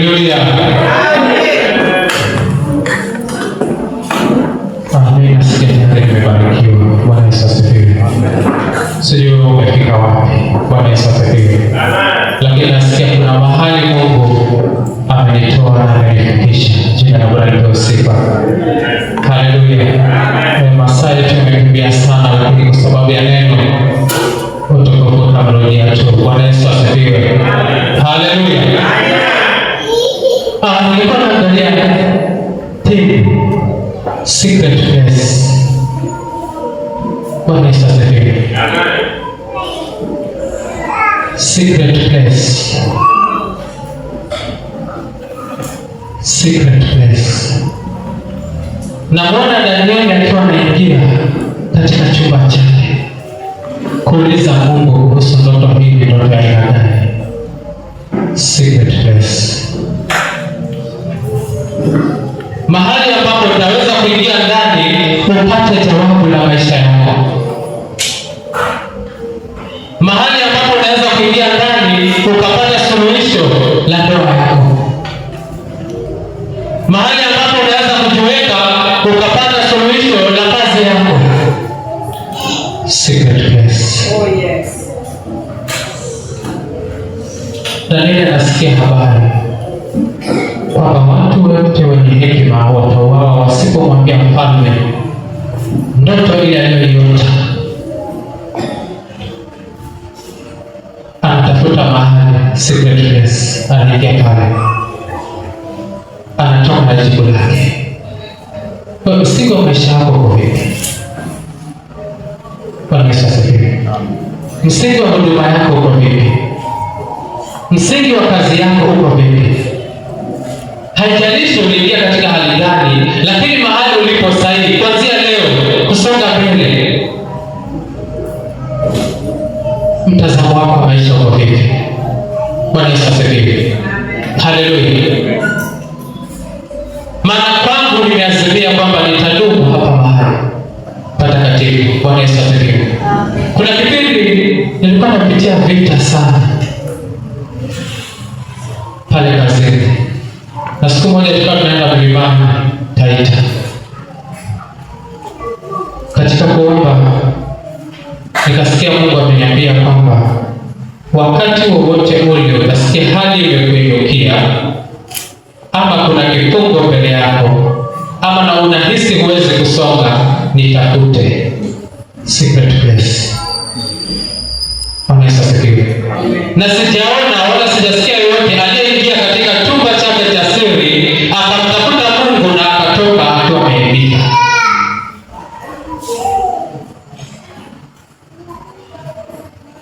Haleluya. Amen. Nasikia nimebarikiwa. Bwana Yesu asifiwe. Sijui umefika wapi. Bwana Yesu asifiwe. Lakini nasikia kuna mahali Mungu amenitoa na amenifikisha. Jina la Bwana lipewe sifa. Haleluya. Masaa yetu yamekimbia sana, lakini kwa sababu ya neno utukufu tunamrudia tu. Bwana Yesu asifiwe. Haleluya. Nilikuwa naangalia secret place. Bwana Yesu asifiwe. Secret place. Secret place. Na Bwana Danieli akiwa anaingia katika chumba chake kuuliza Mungu kuhusu ndoto hii, ndoto ya aina gani? Secret place. Mahali ambapo utaweza kuingia ndani upate jawabu la maisha yako. Mahali ambapo unaweza kuingia ndani ukapata suluhisho la ndoa yako. Mahali ambapo unaweza kujiweka ukapata suluhisho la kazi yako. Secret place. Oh yes. Danieli anasikia habari kwamba watu wote wenye hekima watauawa wasipomwambia mfalme ndoto ile aliyoiota. Anatafuta mahali secret place, anaingia pale, anatoka na jibu lake. Msingi wa maisha yako uko vipi? Bwana Yesu asifiwe. Msingi wa huduma yako uko vipi? Msingi wa kazi yako uko vipi? Haijalishi uliingia katika hali gani, lakini mahali ulipo sahihi, kuanzia leo kusonga mbele, mtazamo wako wa maisha uko vipi? Bwana Yesu asifiwe. Haleluya. Maana kwangu nimeazimia kwamba nitadumu hapa mahali patakatifu. Bwana Yesu asifiwe. Kuna kipindi nilikuwa napitia vita sana pale kazini, na siku moja tulikuwa tunaenda mlimani Taita. Katika kuomba nikasikia Mungu ameniambia kwamba wakati wowote ule utasikia hali imekuinukia, ama kuna kifungo mbele yako, ama na unahisi huwezi kusonga, nitafute secret place. Bwana Yesu asifiwe. Na sijaona wala sijasikia yoyote aliyeingia katika chumba chake cha siri akamtafuta Mungu na akatoka akiwa ameibika.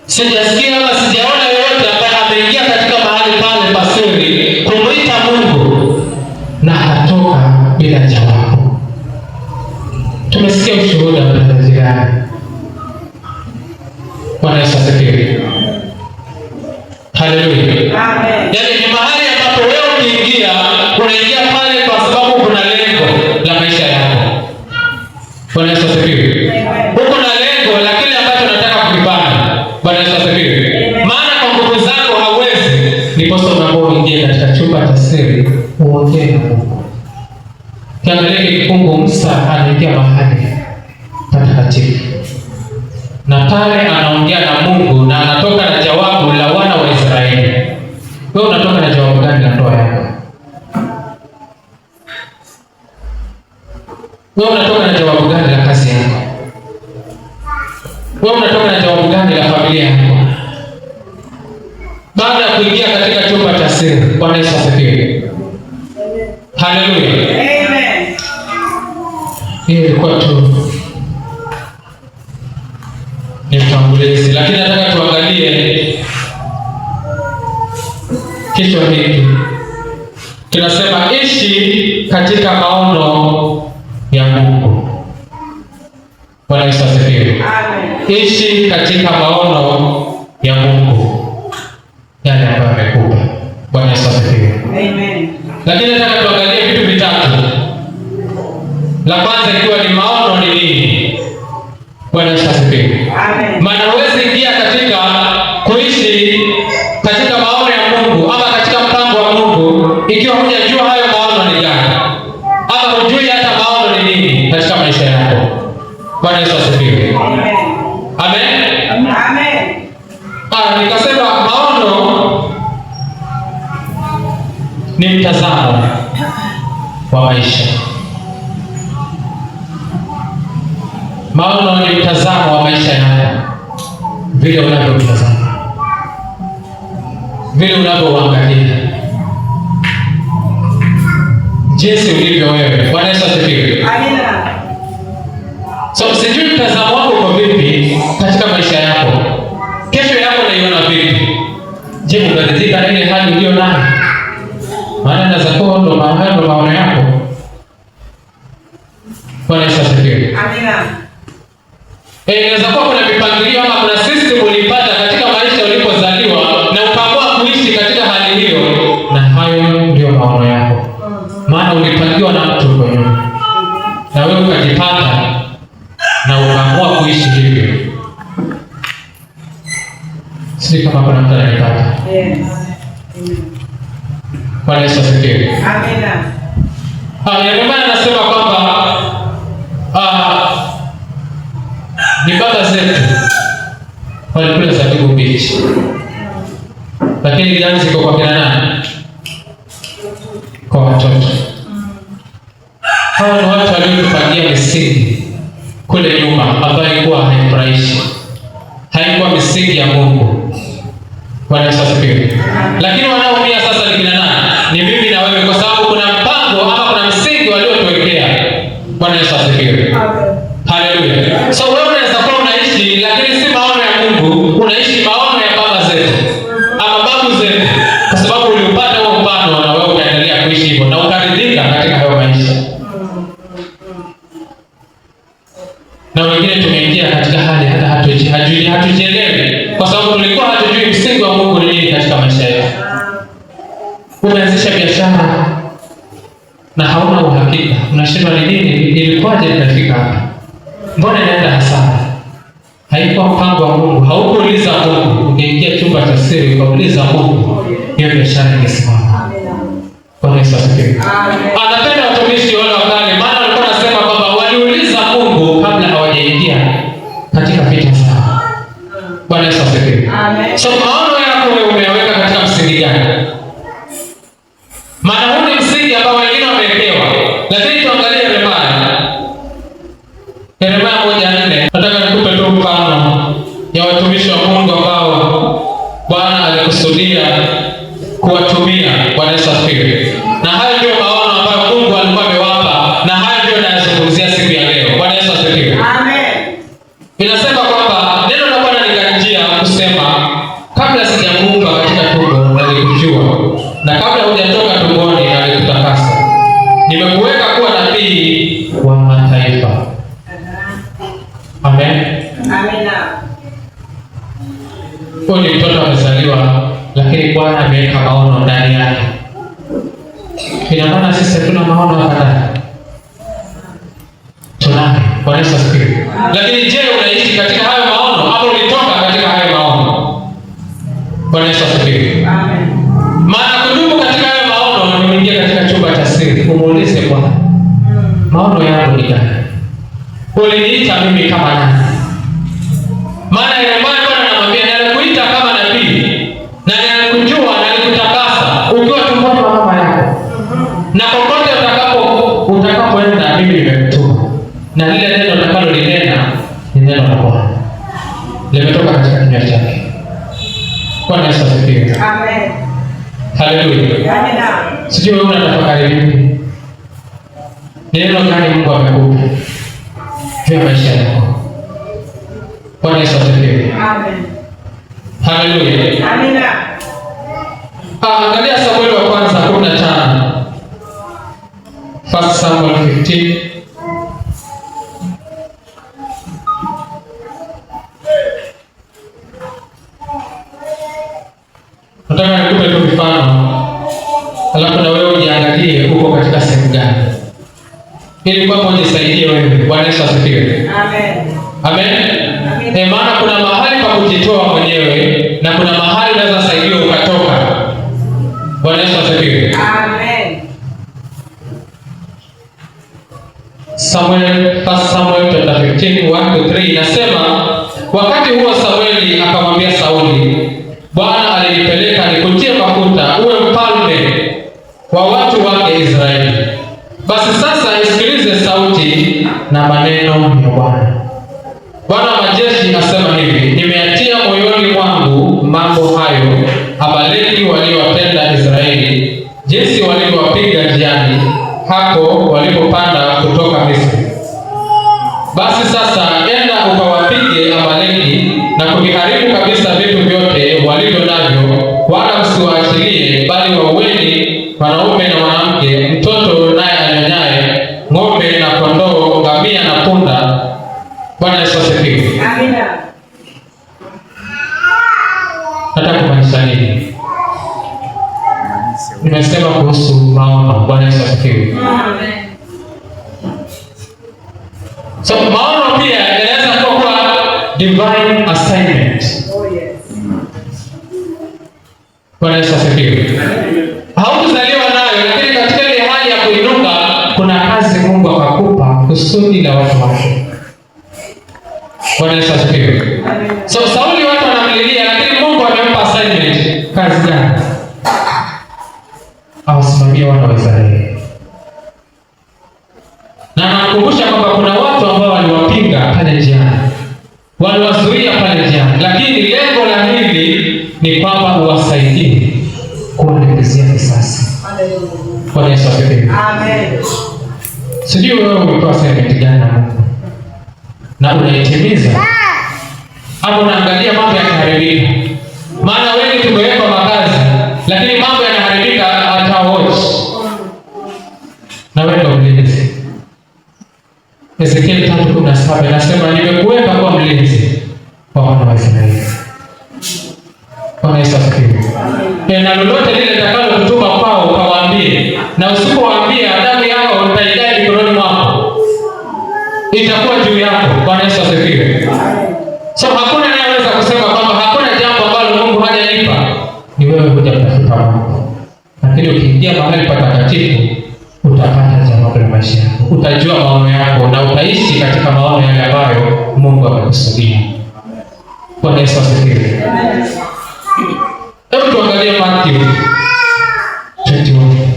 Sijasikia wala sijaona yoyote ambaye ameingia katika mahali pale pa siri kumwita Mungu na akatoka bila jawabu. Tumesikia ushuhuda wa jirani. Bwana Yesu asifiwe. Haleluya. Amen. Yaani ni mahali ambapo wewe ukiingia, unaingia pale kwa sababu kuna lengo la maisha yako. Bwana Yesu asifiwe. Uko na lengo la kile ambacho unataka kukifanya. Bwana Yesu asifiwe. Maana kwa nguvu zako hauwezi, ndiposa unapoingia katika chumba cha siri uongee na Mungu. Kiangalia kifungu, Musa anaingia mahali patakatifu, na pale anaongea na Mungu na anatoka na jawabu la wana wa Israeli. Wewe unatoka na jawabu gani la ndoa yako? Wewe unatoka na jawabu gani la kazi yako? Wewe unatoka na jawabu gani la familia yako? Baada ya kuingia katika chumba cha siri. Bwana Yesu asifiwe. Haleluya. Amen. Hiyo ilikuwa tu ni utangulizi, lakini nataka tuangalie kichwa hiki. Tunasema ishi katika maono ya Mungu. Bwana Yesu asifiwe. Amen. Ishi katika maono ya Mungu yale ambayo amekupa. Bwana Yesu asifiwe. Amen. Lakini nataka tuangalie vitu vitatu. La kwanza ikiwa ni maono ni nini? Bwana Yesu asifiwe. Amen. Maana huwezi ingia katika kuishi katika maono ya Mungu ama katika mpango wa Mungu ikiwa hujajua hayo maono ni gani, ama hujui hata maono ni nini katika maisha yako. Bwana Yesu asifiwe. Amen. Amen. Nikasema maono ni mtazamo wa maisha. Maono ni mtazamo wa maisha yako, vile unavyotazama, vile unavyoangalia, jinsi ulivyo wewe. Bwana Yesu asifiwe. Amina. So sijui mtazamo wako uko vipi katika maisha yako. Kesho yako unaiona vipi? Je, unaridhika na ile hali uliyo nayo? Maana naweza kuwa ndo maono yako. Bwana Yesu asifiwe. Amina. Inaweza kuwa kuna mipangilio ama kuna system ulipata katika maisha ulipozaliwa na ukaamua kuishi katika hali hiyo, na hayo ndio maono yako. Maana ulipangiwa na mtu huko nyuma, na wewe ukajipata na ukaamua kuishi hivyo. Sisi kama kuna mtu ananipata. Yes. Bwana Yesu asifiwe. Amina. Yeremia anasema kwamba ni baba zetu walikula zabibu mbichi, lakini gani ziko kwa kina nani? Kwa watoto. Hawa ni watu waliotupangia misingi kule nyuma ambayo ilikuwa haifurahishi, haikuwa misingi ya Mungu. Bwana Yesu asifiwe. Lakini wanaoumia sasa ni kina nani? Ni mimi na wewe, kwa sababu kuna mpango ama kuna msingi waliotuwekea. Bwana Yesu asifiwe. Haleluya. So wewe unaweza kuwa unaishi lakini si maono ya Mungu, unaishi maono ya baba zetu ama babu zetu, kwa sababu uliupata huo mfano na wewe ukaendelea kuishi hivyo na ukaridhika katika hayo maisha. Na wengine tumeingia katika hali hata hatujielewi, kwa sababu tulikuwa hatujui msingi wa Mungu ni nini katika maisha yetu. Umeanzisha biashara na hauna uhakika, unashindwa ni nini, ilikuwaje nikafika hapa? Mbona inaenda hasara? Haikuwa mpango wa Mungu, haukuuliza Mungu. Ungeingia chumba cha siri ukauliza Mungu, hiyo biashara ingesimama. Bwana Yesu asifiwe. Anapenda watumishi wale wa kale, maana walikuwa wanasema kwamba waliuliza Mungu kabla hawajaingia katika vita zao. Bwana Yesu asifiwe. So maono yako wewe umeyaweka katika msingi gani? Maana huu ni msingi ambao wengine wamewekewa. Lakini tuangalie Yeremia 1:4. Nataka nikupe tu mfano ya watumishi wa Mungu ambao Bwana alikusudia kuwatumia. Bwana Yesu asifiwe. Na hayo ndio maono ambayo Mungu alikuwa amewapa, na hayo ndio ninayozungumzia siku ya leo. Bwana Yesu asifiwe. Amen. Inasema kwamba neno la Bwana likanijia kusema, kabla sijakuumba katika tumbo nalikujua, na kabla hujatoka tumboni nalikutakasa. Nimekuweka kuwa nabii wa mataifa. Amen. Amina. Huyu ni mtoto amezaliwa, lakini Bwana ameweka maono ndani yake. Ina maana sisi hatuna maono hapa ndani? Tunayo. Bwana Yesu asifiwe. Lakini je, unaishi katika hayo maono au ulitoka katika hayo maono? Bwana Yesu asifiwe. Amen. Maana kudumu katika hayo maono ni kuingia katika chumba cha siri, umuulize Bwana, maono yangu ni gani? Uliniita mimi kama nani? Maana Yeremia Bwana anamwambia, nilikuita kama nabii na nilikujua na nilikutakasa ukiwa tumboni mwa mama yako. Na kokote utakapoenda mimi nimekutuma. Na lile neno utakalolinena ni neno la Bwana, limetoka katika kinywa chake. Bwana Yesu asifiwe. Amen. Haleluya. Amina. Sijui wewe unatafakari vipi? Neno gani Mungu amekupa juu ya maisha yako? Bwana Yesu asifiwe. Amen. Haleluya. Amina. Angalia Samueli wa kwanza 15. First Samuel 15. Nataka nikupe tu mfano, alafu na wewe ujiangalie uko katika sehemu gani, ili kwamba ujisaidie wewe. Bwana Yesu asifiwe. Amen. Amen. Maana kuna mahali pa kujitoa mwenyewe na kuna mahali unaweza saidiwa ukatoka. Bwana Yesu asifiwe. Amen. First Samuel chapter 15 1-3 inasema, wakati huo Samueli akamwambia Sauli, Bwana alinipeleka nikutie mafuta uwe mfalme wa watu wake Israeli. Basi sasa isikilize sauti na maneno ya Bwana. Bwana wa majeshi asema hivi, nimeatia moyoni mwangu mambo hayo Amaleki waliowatenda Israeli, jinsi walivyowapiga njiani hapo walipopanda kutoka Misri. Basi sasa enda ukawapige Amaleki na kuviharibu kabisa vitu vyote walivyo navyo, wala msiwaachilie, bali waueni wanaume na mwanamke, mtoto naye anyonyaye, ng'ombe na kondoo, ngamia na punda. Bwana Yesu asifiwe. Amina. Nataka kumaanisha nini? Nimesema kuhusu maono. Bwana Yesu asifiwe. Amen. So maono pia yanaweza kuwa divine assignment. Oh yes. Bwana Yesu asifiwe. Haukuzaliwa nayo, lakini katika ile hali ya kuinuka kuna kazi Mungu akakupa kusudi la watu wake. Bwana Yesu asifiwe. So Sauli watu wanamlilia, lakini Mungu amempa assignment. Kazi gani? Awasimamie wana wa Israeli. Na nakumbusha kwamba kuna watu ambao waliwapinga pale njiani, waliwazuia pale njiani, lakini lengo la hili ni kwamba uwasaidie kuwalipizia kisasi. Bwana Yesu asifiwe. Amen. Sijui wewe umepewa assignment gani na Mungu na unaitimiza, ama unaangalia mambo yakiharibika? Maana wengi tumewekwa makazi, lakini mambo yanaharibika hata wote. Na wewe mlinzi. Ezekiel 3:17 inasema, nimekuweka kwa mlinzi wa wana wa Israeli. Bwana Yesu asifiwe. Na lolote lile litakalo kutuma kwao kawaambie, na usipowaambia damu yako utaidai mikononi mwako, itakuwa juu yako. Bwana Yesu asifiwe. So hakuna anayeweza kusema kwamba hakuna jambo ambalo Mungu hajanipa. Ni wewe hujatafuta Mungu. Lakini ukiingia mahali patakatifu utapata jambo la maisha yako. Utajua maono yako na utaishi katika maono yale ambayo Mungu amekusudia. Bwana Yesu asifiwe. Hebu tuangalie Matthew 21.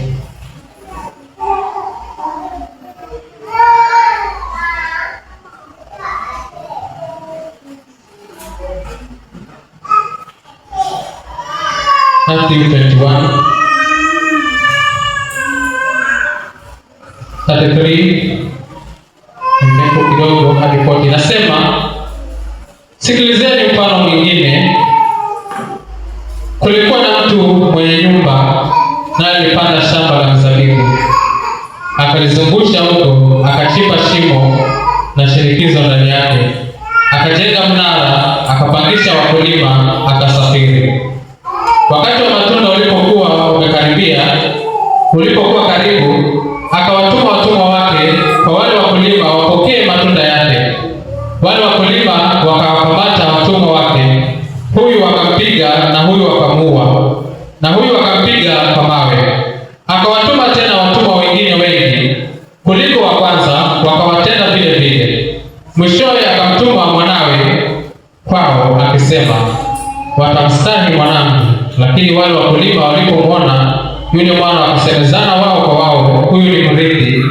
Matthew 21 33 ndipo kidogo hadi 40 nasema, sikilizeni mfano mwingine. Kulikuwa na mtu mwenye nyumba, naye alipanda shamba la mzabibu, akalizungusha huko, akachimba shimo na shinikizo ndani yake, akajenga mnara, akapangisha wakulima, akasafiri. Wakati wa matunda ulipokuwa karibu, akawatuma watumwa wake kwa wale wakulima wapokee matunda yake. Wale wakulima wakawakamata watumwa wake, huyu wakampiga na huyu wakamuua, na huyu wakampiga kwa mawe. Akawatuma tena watumwa wengine wengi kuliko wa kwanza, wakawatenda vile vile. Mwishowe akamtuma mwanawe kwao akisema, watamstahi mwanangu. Lakini wale wakulima walipomwona yule mwana, wakasemezana wao kwa wao, huyu ni mrithi,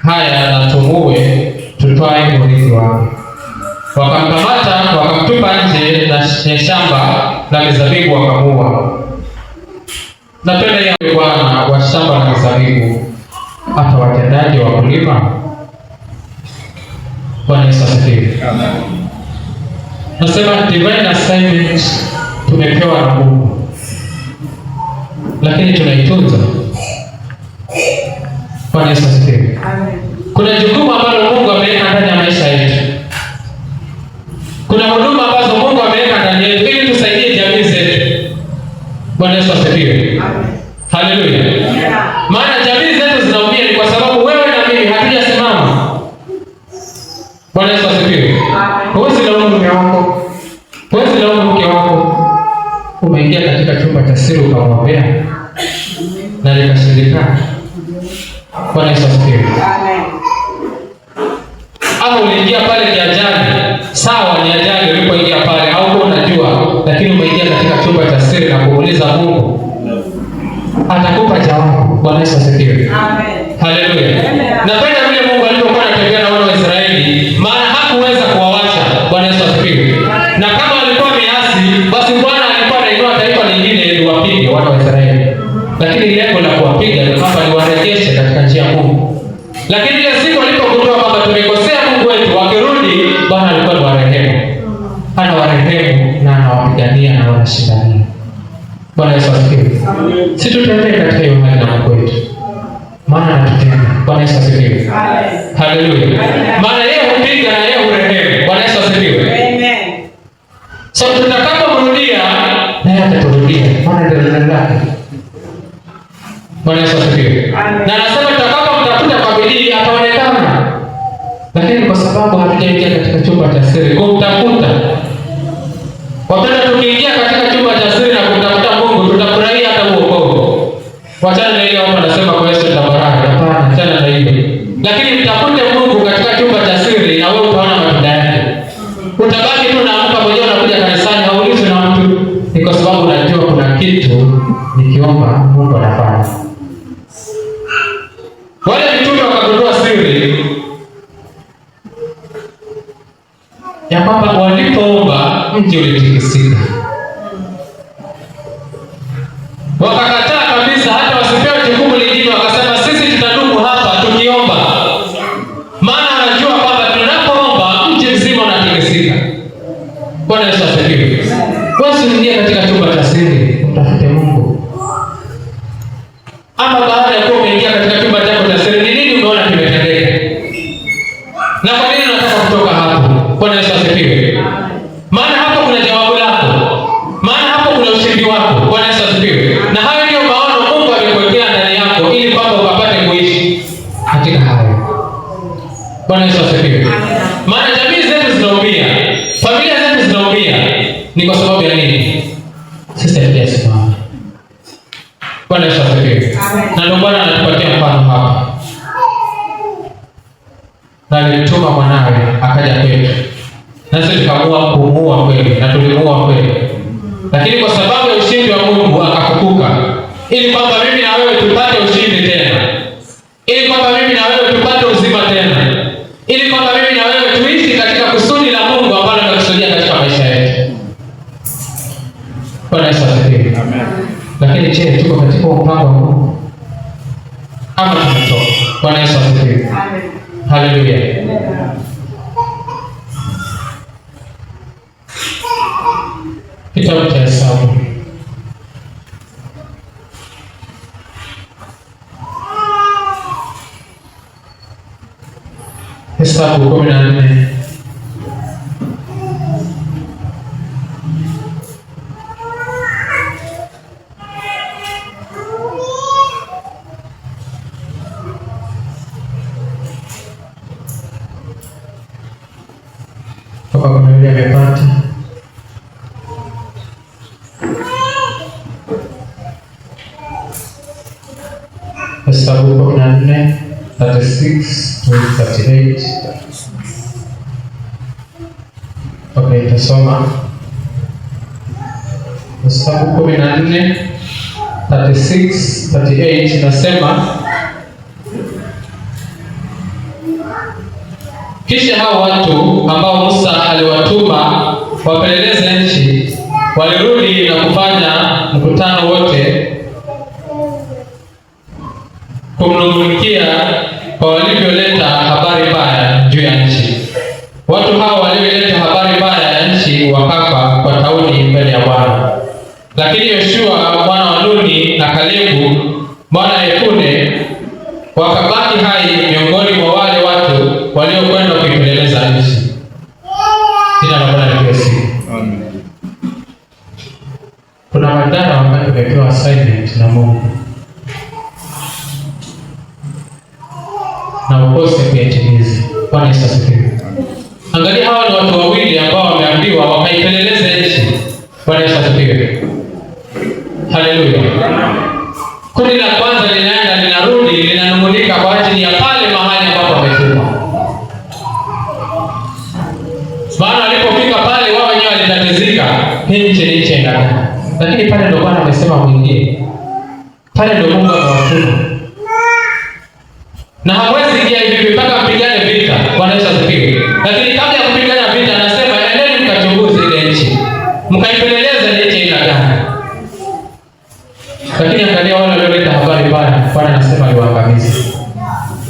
haya na tumue, tutwae urithi wake. Wakamkamata, wakamtupa nje na shamba la mizabibu, wakamuua. Napenda ya Bwana wa shamba la mizabibu hata watendaji wa wakulima. Bwana Yesu asifiwe. Amen. Nasema divine assignment tumepewa na Mungu, lakini tunaitunza. Bwana Yesu asifiwe. Amen. Kuna jukumu ambalo Mungu ameweka ndani ya maisha yetu. Kuna huduma ambazo Mungu ameweka ndani yetu ili tusaidie jamii zetu. Bwana Yesu asifiwe. Amen. Haleluya. Yeah. Maana jamii zetu zinaumia ni kwa sababu wewe na mimi hatujasimama. Bwana Yesu asifiwe. Amen. Huwezi laumu mume wako. Huwezi laumu mke wako. Umeingia katika chumba cha siri ukamwombea na likashindikana. Bwana Yesu asifiwe. Amen. kuingia pale ni ajali. Sawa, ni ajali ulipoingia pale, hauko unajua, lakini umeingia katika chumba cha siri na kuuliza Mungu, atakupa jawabu. Bwana Yesu asifiwe. Amen. Haleluya. Napenda vile Mungu alipokuwa anatembea na wana wa Israeli, maana hakuweza kuwaacha. Bwana Yesu asifiwe. Na kama walikuwa wameasi, basi Bwana alikuwa anainua taifa lingine ili wapige wana wa Israeli. Lakini lengo la kuwapiga ni kwamba niwarejeshe katika njia ya Mungu. Lakini ile siku walipogundua kwamba tumekosea Mungu wetu, wakirudi, Bwana alikuwa ni warehemu. Anawarehemu na anawapigania na wanashindania. Bwana Yesu asifiwe. Sisi tutembee katika hiyo hali na Mungu wetu, maana anatupenda. Bwana Yesu asifiwe. Haleluya. Maana yeye hupiga na yeye hurehemu. Bwana Yesu asifiwe. Amen. So tutakapomrudia na yeye ataturudia, maana ndio neno lake. Bwana Yesu asifiwe. Na anasema tutakapomtafuta kwa bidii ataonekana. Lakini kwa sababu hatujaingia katika chumba cha siri kumtafuta, wapenda, tukiingia katika chumba cha siri na kumtafuta Mungu, tutafurahia hata wokovu. Wachana na hiyo watu wanasema kwa Yesu tabaraka. Hapana, achana na hiyo. Lakini mtafute Mungu katika chumba cha siri na wewe utaona matunda yake. Utabaki tu unaamka mwenyewe unakuja kanisani, haulizwi na mtu. Ni kwa sababu unajua kuna kitu nikiomba Mungu anafanya. Wale mitume wakagundua siri ya kwamba walipoomba mji ulitikisika. Wakakataa kabisa hata wasipewe jukumu lingine, wakasema sisi tutadumu hapa tukiomba. Maana anajua kwamba tunapoomba mji mzima unatikisika. Bwana Yesu asifiwe. Wewe usiingie katika chumba cha siri utafute Mungu. Ama baada ya kuwa umeingia katika chumba chako cha siri, ni nini umeona kimetendeka? Na kwa nini unataka kutoka hapo? Bwana Yesu asifiwe. Maana hapo kuna jawabu lako. Maana hapo kuna ushindi wako. Bwana Yesu asifiwe. Na hayo ndio maono Mungu amekuwekea ndani yako ili kwamba ukapate kuishi katika hayo. Bwana Yesu asifiwe. Maana jamii zetu zinaumia, familia zetu zinaumia. Ni kwa sababu ya nini? Sisi hatujasimama. Bwana Yesu asifiwe. Na ndio Bwana anatupatia mfano hapa. Na alimtuma mwanawe akaja kwetu. Na sisi tukaamua kumuua kweli, na tulimuua kweli. Lakini kwa sababu ya ushindi wa Mungu akafufuka, ili kwamba mimi na wewe tupate ushindi tena. Ili kwamba mimi na wewe tupate uzima tena. Ili kwamba mimi na wewe tuishi katika kusudi la Mungu ambalo amekusudia katika maisha yetu. Bwana Yesu asifiwe. Amen. Lakini je, tuko katika mpango wa Mungu? Ama tumetoka? Bwana Yesu asifiwe. Amen. Haleluya. Kitabu cha Hesabu. Hesabu 14. Kwa kuna yule amepata. Hesabu 14, 36 to 38. Okay, tasoma. Hesabu 14, 36, 38 nasema, kisha hao watu ambao Musa aliwatuma wapeleleze nchi walirudi na kufanya mkutano wote kumnungunikia kwa walivyoleta habari mbaya juu ya nchi. Watu hao walioleta habari mbaya ya nchi wakafa kwa tauni mbele ya Bwana. Lakini Yoshua mwana wa Nuni na Kalebu mwana wa Yefune wakabaki hai miongoni mwa wale watu waliokwenda kuipeleleza nchi. Jina la Bwana liwe sifa. Amen. Kuna madhara wakati umepewa assignment na Mungu na ukose kuyatimiza. Bwana Yesu asifiwe. Angalia, hawa ni watu wawili ambao wameambiwa wakaipeleleze nchi. Bwana Yesu asifiwe. Haleluya. Kundi la kwanza linaenda linarudi linanung'unika kwa ajili ya pale mahali ambapo wametumwa. hii nchi ndani. Lakini pale ndio Bwana amesema mwingie. Pale ndio Mungu amewatuma. Na hawezi ingia hivi mpaka mpigane vita. Bwana Yesu asifiwe. Lakini kabla ya kupigana vita anasema endeni mkachunguze ile nchi. Mkaipeleleze ile nchi ina gani. Lakini angalia wale walioleta habari pale, Bwana anasema aliwaangamiza.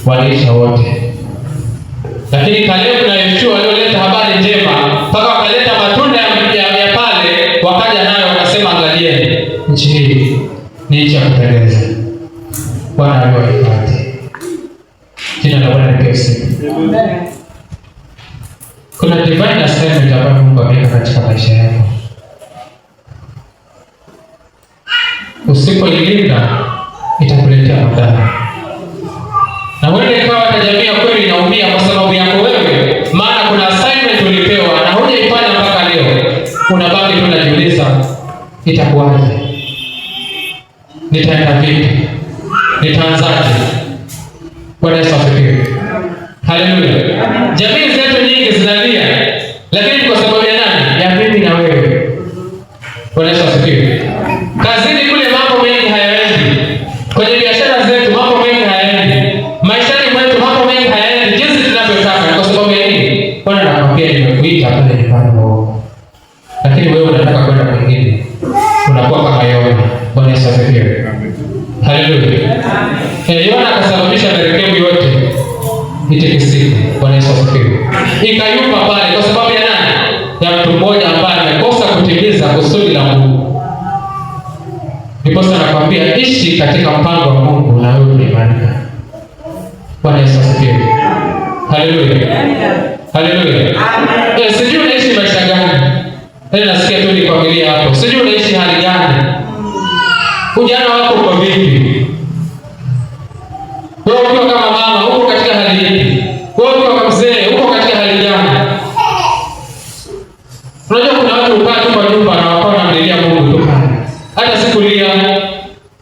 Waliisha wote. Lakini Kalebu na Yoshua walioleta habari njema, mpaka wakaleta matunda ya pale, wakaja nayo wakasema angalieni, nchi hii ni nchi ya kupendeza. Bwana aliwahifadhi. Jina la Bwana lipewe sifa. Kuna divine assignment ambayo Mungu ameweka katika maisha yako. Usipoilinda itakuletea madhara. Na wewe ikawa hata jamii ya kweli inaumia kwa sababu yako wewe, maana kuna assignment ulipewa na hujaifanya mpaka leo. Unabaki tu unajiuliza itakuwaje? Nitaenda vipi? Nitaanzaje? Bwana Yesu asifiwe. Haleluya. Jamii zetu nyingi zinalia, lakini kwa sababu ya nani? Ya mimi na wewe. Bwana Yesu asifiwe. Kazini kule mambo mengi hayaendi. Kwenye biashara zetu mambo mengi hayaendi. Maishani mwetu mambo mengi hayaendi jinsi tunavyotaka. Kwa sababu ya nini? Bwana anakuambia nimekuita pale nyumbani mwako. Lakini wewe unataka kwenda kwingine. Unakuwa kama Yona. Bwana Yesu asifiwe. Haleluya. Yona akasababisha merikebu yote itikisike. Bwana Yesu asifiwe. Ikayumba pale kwa sababu ya nani? Ya mtu mmoja ambaye amekosa kutimiza kusudi la Mungu. Ndiposa nakwambia ishi katika mpango wa Mungu na wewe unaimarika. Bwana Yesu asifiwe. Haleluya. Haleluya. Sijui unaishi maisha gani? Nasikia tu nikwambia hapo. Sijui unaishi hali gani? Ujana wako uko vipi? Wewe ukiwa kama mama, uko katika hali ipi? Wewe ukiwa kama mzee, uko katika hali gani? Unajua kuna watu ukaa tu kwa nyumba na wako wanamlilia Mungu tu pale. Hata sikulia.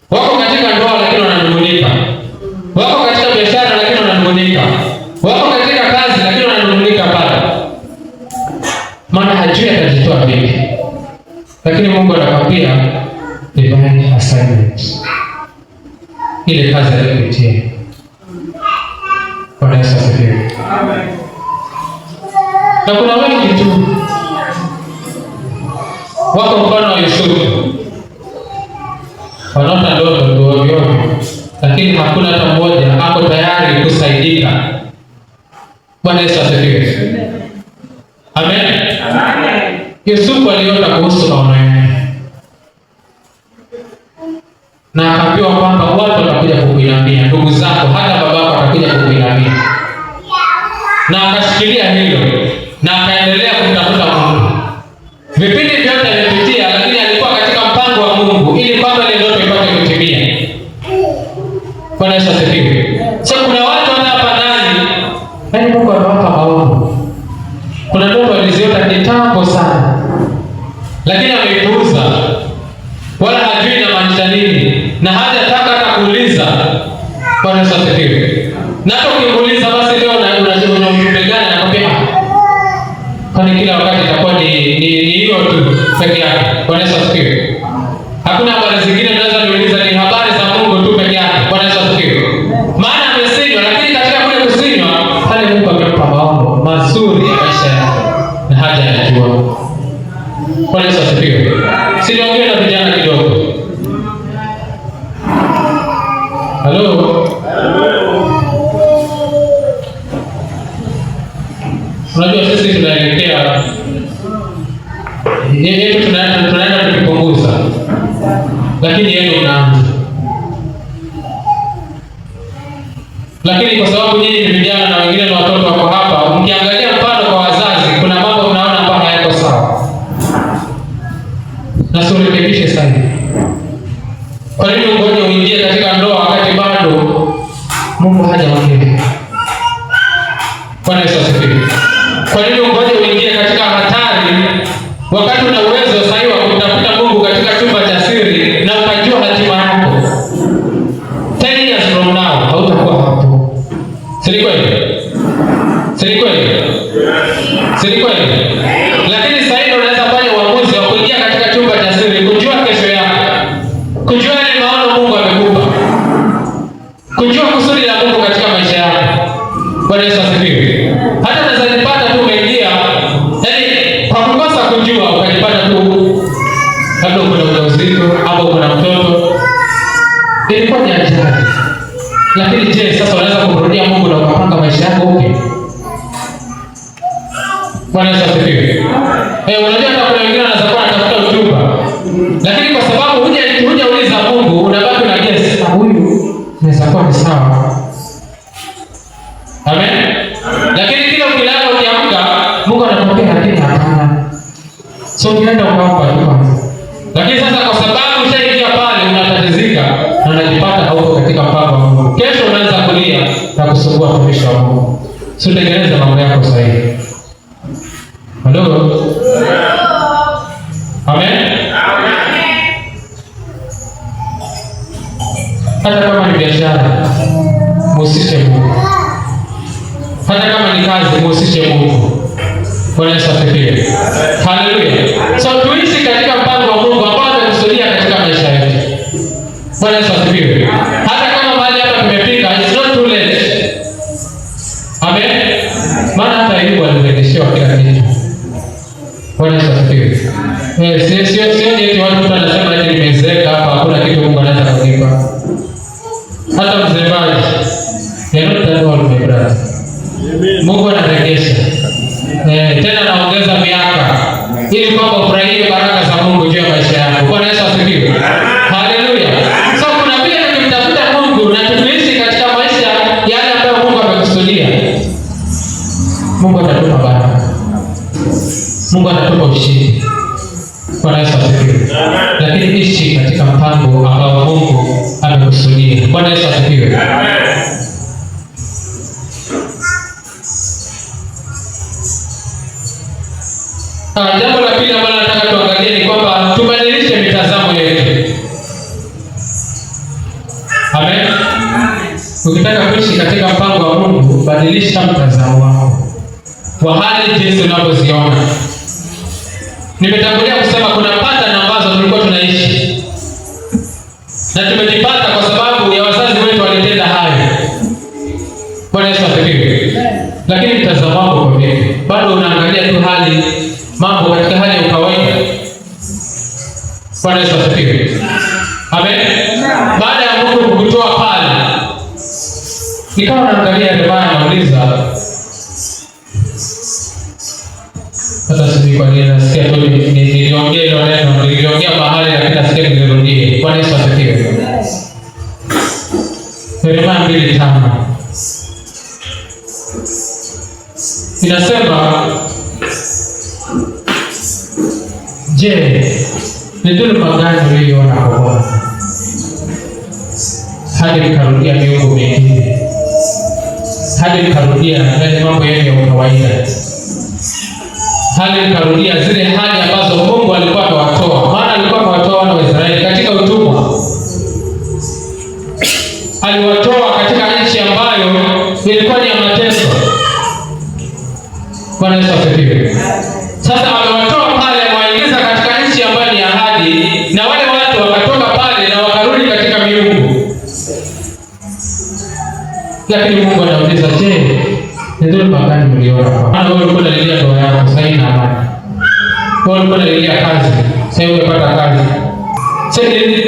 Wako katika ndoa lakini wananungunika. Wako katika biashara lakini wananungunika. Wako katika kazi lakini wananungunika pale. Maana hajui atajitoa vipi. Lakini Mungu anakuambia divine assignment. Ile kazi aliyokuitia. Bwana Yesu asifiwe. Amen. Na kuna wengi tu wako mfano wa Yusufu. Wanaota ndoto ndogo, lakini hakuna hata mmoja ako tayari kusaidika. Bwana Yesu asifiwe. Amen. Amen. Yusufu aliota kuhusu maono yake. Na akaambiwa kwamba watu watakuja kukuinamia, ndugu zako, hata babako atakuja kukuinamia. Na akashikilia hilo na akaendelea kumtafuta Mungu. Vipindi vyote alipitia, lakini alikuwa katika mpango wa Mungu ili kwamba ile ndoto ipate kutimia. Bwana Yesu asifiwe. Sasa kuna watu hapa ndani, Mungu anawapa maono. Kuna ndoto aliziota kitambo sana, lakini ameipuuza. Wala hajui na maanisha nini, na hajataka hata kuuliza. Bwana Yesu asifiwe. Na hata ukimuuliza basi leo unajua ujumbe gani, anakwambia kwani kila wakati itakuwa ni hiyo tu peke yake. Bwana Yesu asifiwe. Hakuna habari zingine unaweza niuliza, ni habari za Mungu tu peke yake. Bwana Yesu asifiwe. Maana amesinywa, lakini katika kule kusinywa pale Mungu amempa maono mazuri ya maisha yake na haja anajua. Bwana Yesu asifiwe. Siniongee na vijana kidogo. Halo. Unajua sisi tunaelekea yetu tunaenda tukipunguza. Lakini yeye unaanza. Lakini kwa sababu nyinyi ni vijana na wengine ni watoto wako hapa, mkiangalia mfano kwa wazazi, kuna mambo mnaona ambayo hayako sawa. Na usirekebishe sana. Kwa nini ungoje uingie katika ndoa wakati bado Mungu hajamwambia? Bwana Yesu asifiwe. Kwa nini ungoje uingie katika hatari wakati una uwezo sahihi wa kumtafuta Mungu katika chumba cha siri na ukajua hatima yako? 10 years from now hautakuwa hapo. Si kweli? Si kweli? Si kweli? Lakini sasa unaweza fanya uamuzi wa kuingia Mungu katika maisha yako. Bwana Yesu asifiwe. Hata unaweza nipata tu umeingia, yaani kwa kukosa kujua ukajipata tu labda uko na ujauzito au uko na mtoto. Ilikuwa ni ajali. Lakini je, sasa unaweza kumrudia Mungu na ukapanga maisha yako upya? Bwana Yesu asifiwe. Unajua hata kuna wengine wanaweza kuwa wanatafuta uchumba, lakini kwa sababu hujauliza Mungu unabaki na guess, huyu anaweza kuwa ni sawa. Amen. Lakini kila ukilala ukiamka Mungu anakuambia lakini hapana. So unaenda ukaomba tu kwanza. Lakini sasa kwa sababu ushaingia pale unatatizika na unajipata hauko katika mpango wa Mungu. Kesho unaanza kulia na kusumbua mtumishi wa Mungu. Sio tengeneza mambo yako sahihi. Halo. Amen. Hata kama ni biashara, muhusishe Mungu. Hata kama ni kazi, muhusishe Mungu. Bwana Yesu asifiwe. Haleluya. So tuishi katika mpango wa Mungu ambao amekusudia katika maisha yetu. Bwana Yesu asifiwe. Hata kama mahali hapa tumefika, it's not too late. Amen. Maana hata Ayubu alirejeshewa kila kitu. Bwana Yesu asifiwe. Sio eti watu wanasema eti nimezeeka hapa hakuna kitu Mungu anaweza kunipa. Hata mzembaji, my brother. Mungu anarejesha. Tena anaongeza miaka ili kwamba ufurahie baraka za Mungu juu ya maisha yako. Bwana Yesu asifiwe. Haleluya. So kuna vile tukimtafuta Mungu na tuishi katika maisha yale ambayo Mungu amekusudia, Mungu atatupa baraka. Mungu atatupa ushindi. Bwana Yesu asifiwe. Lakini ishi katika mpango ambao Mungu amekusudia. Bwana Yesu asifiwe. Jambo la pili ambalo nataka tuangalie ni kwamba tubadilishe mitazamo yetu. Amen. Ukitaka kuishi katika mpango wa Mungu, badilisha mtazamo wako wa hali jinsi unavyoziona. Nimetangulia kusema kuna pattern ambazo tulikuwa tunaishi na tumejipata kwa sababu ya wazazi wetu walitenda hayo. Bwana Yesu asifiwe. Lakini mtazamo wako kwa vipi? Bado unaangalia tu hali mambo katika hali ya kawaida. Bwana Yesu asifiwe. Amen. Baada ya Mungu kukutoa pale, nikawa naangalia Yeremia anauliza, hata sijui kwa nini nasikia tu niliongea hilo neno, niliongea mahali lakini nasikia nilirudie. Bwana Yesu asifiwe. Yeremia 2:5 inasema, je, ni dhuluma gani uliyoiona kwa Bwana hadi mkarudia miungu mingine, hadi mkarudia yale mambo yenu ya kawaida, hadi mkarudia zile hali ambazo Mungu alikuwa amewatoa? Maana alikuwa amewatoa wana wa Israeli katika utumwa, aliwatoa katika nchi ambayo ilikuwa ni ya mateso. Bwana Yesu asifiwe. Sasa amewatoa pale, amewaingiza katika nchi ambayo ni ahadi, na wale watu wakatoka pale na wakarudi katika miungu. Lakini Mungu anauliza, je, ni dhuluma gani mliona? Maana wewe ulikuwa unalilia ndoa yako, sasa ina amani. Wewe ulikuwa unalilia kazi, sasa umepata kazi.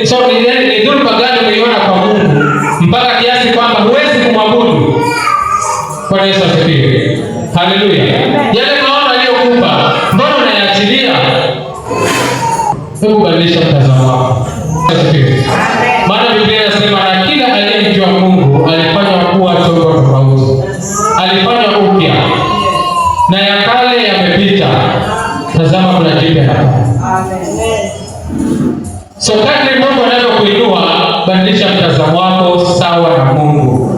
So ni dhuluma gani mliona kwa Mungu mpaka kiasi kwamba huwezi kumwabudu? Bwana Yesu asifiwe. Haleluya. Yale maono aliyokupa, mbona unayaachilia? Hebu badilisha mtazamo wako. Asifiwe. Maana Biblia inasema, na kila aliyemjua Mungu alifanywa kuwa chombo tofauti, alifanywa upya, na ya kale yamepita, tazama kuna jipya hapa. Amen. So kadri Mungu anavyokuinua, badilisha mtazamo wako sawa na Mungu.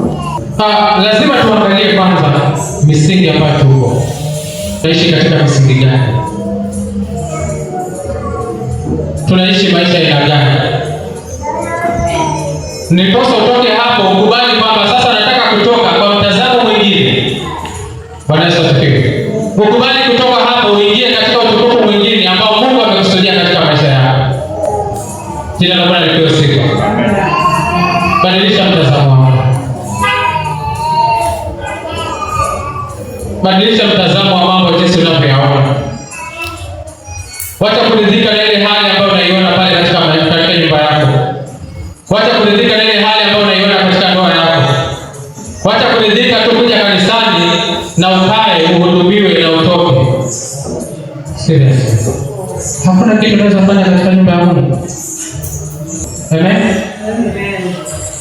Lazima tuangalie kwanza misingi ambayo tuko. Tunaishi katika misingi gani? Tunaishi maisha ya gani? Niposa utoke hapo ukubali kwamba sasa nataka kutoka kwa mtazamo mwingine. Bwana Yesu asifiwe. Ukubali kutoka hapo uingie katika utukufu mwingine ambao Mungu amekusudia katika maisha yako. Jina la Bwana lipewe sifa. Badilisha mtazamo wako. Badilisha mtazamo wa mambo jinsi unavyoyaona. Wacha kuridhika na ile hali ambayo unaiona pale katika nyumba yako. Wacha kuridhika na ile hali ambayo unaiona katika ndoa yako. Wacha kuridhika tu kuja kanisani na ukae uhudumiwe na utoke. Serious. Hakuna kitu unaweza kufanya katika nyumba ya Mungu. Amen.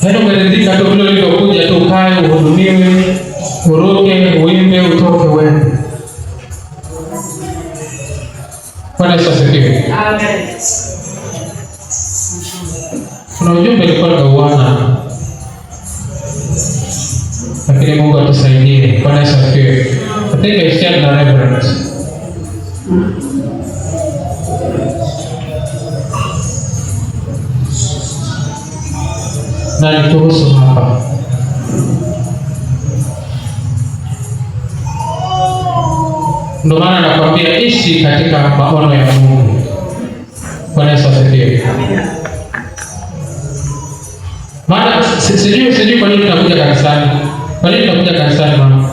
Yaani umeridhika tu vile ulivyokuja tu ukae uhudumiwe, uruke, uimbe, utoke uende. Bwana Yesu asifiwe. Amen. Kuna ujumbe ulikuwa unauana. Lakini Mungu atusaidie. Bwana Yesu asifiwe. I think I shared the reference. Na nituhusu hapa. Ndio maana nakwambia ishi katika maono ya Mungu. Bwana Yesu asifiwe. Maana sijui kwa nini tunakuja kanisani. Kwa nini tunakuja kanisani mama?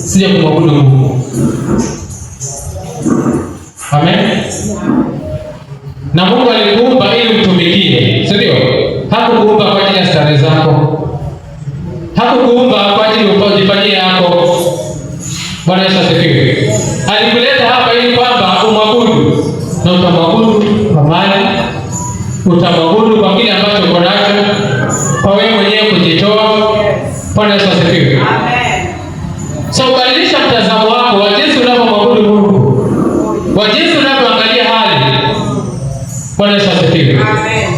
Sije kumwabudu Mungu. Amen. Na Mungu alikuumba ili mtumikie, si ndio? Hakukuumba kwa ajili ya starehe zako. Hakukuumba kwa ajili ujifanyie yako. Bwana Yesu asifiwe. Alikuleta hapa ili kwamba umwabudu, na utamwabudu kwa mali, utamwabudu kwa kile ambacho uko nacho, kwa wewe mwenyewe kujitoa. Bwana Yesu asifiwe. Amen. So badilisha mtazamo wako wa jinsi unavyomwabudu Mungu, wa jinsi unavyoangalia hali. Bwana Yesu asifiwe. Amen.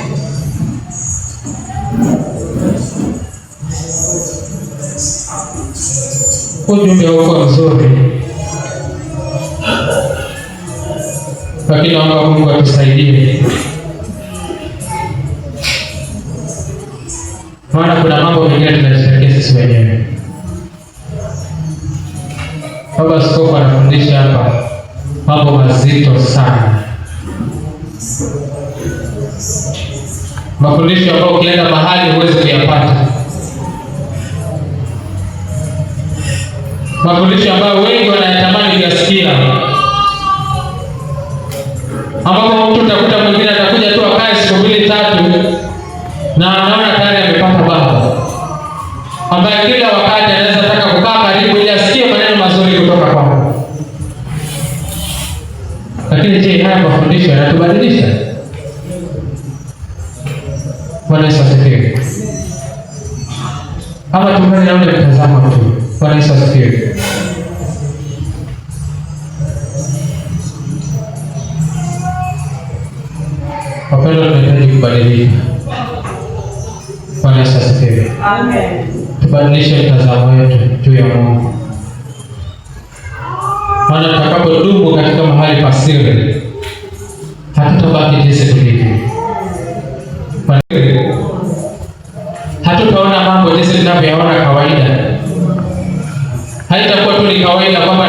Ujumbe wako mzuri, lakini naomba Mungu atusaidie, maana kuna mambo mengine tunayashtakia sisi wenyewe. Baba Askofu anafundisha hapa mambo mazito sana, mafundisho ambayo ukienda mahali huwezi kuyapata, mafundisho ambayo wengi wanayatamani kuyasikia, ambapo mtu utakuta mwingine atakuja tu akae siku 2 3 na anaona tayari amepata baba ambaye kila wakati anaweza taka kukaa karibu ili asikie maneno mazuri kutoka kwako. Lakini je, haya mafundisho yanatubadilisha? Bwana Yesu asifiwe. Ama tumeni na ule mtazamo tu. Bwana Yesu asifiwe. Wapendwa, tunahitaji kubadilika. Bwana Yesu asifiwe. Amen. Tubadilishe mtazamo wetu juu ya Mungu. Maana tutakapodumu katika mahali pa siri, hatutabaki jinsi tulivyo. Hatutaona mambo jinsi tunavyoona kawaida. Haitakuwa tu ni kawaida kwamba